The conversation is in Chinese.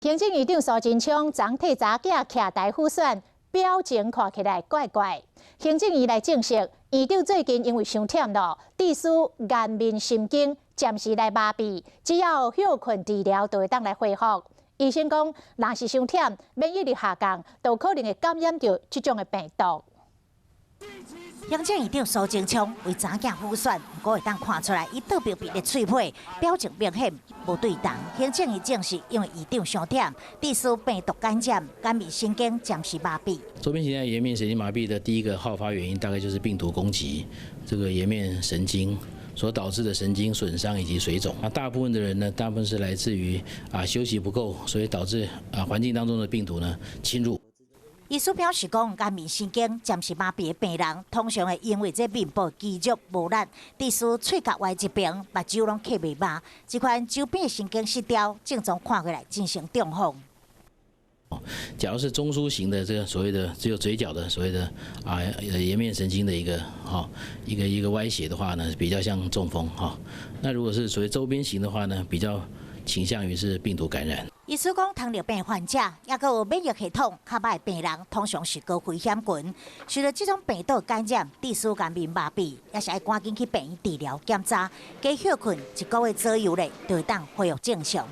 行政院长苏贞昌昨替查囝徛台辅选，表情看起来怪怪。行政院来证实，院长最近因为伤忝咯，致使颜面神经暂时来麻痹，只要休困治疗就会当来恢复。医生讲，若是伤忝，免疫力下降，就可能会感染到这种的病毒。 行政院长苏贞昌为查囝辅选，不过会当看出来，伊特别的喙皮表情明显无对同。行政院证实，因为院长伤忝，致使病毒感染，颜面神经暂时麻痹。周边形态颜面神经麻痹的第一个好发原因，大概就是病毒攻击这个颜面神经所导致的神经损伤以及水肿。大部分的人呢，大部分是来自于休息不够，所以导致环境当中的病毒呢侵入。 医师表示讲，颜面神经暂时麻痹的病人，通常会因为这面部肌肉无力，致使喙角歪一边，目睭拢刻袂麻。这款周边的神经失调，症状看起来进行中风。假如是中枢型的这个所谓的只有嘴角的所谓的颜面神经的一个歪斜的话呢，比较像中风哈。那如果是所谓周边型的话呢，比较倾向于是病毒感染。 医师讲，糖尿病患者也佮有免疫系统较歹的病人，通常是高危险群。受到这种病毒感染，致使颜面麻痹，也是要赶紧去病院治疗检查。加休困1个月左右咧，就会当恢复正常。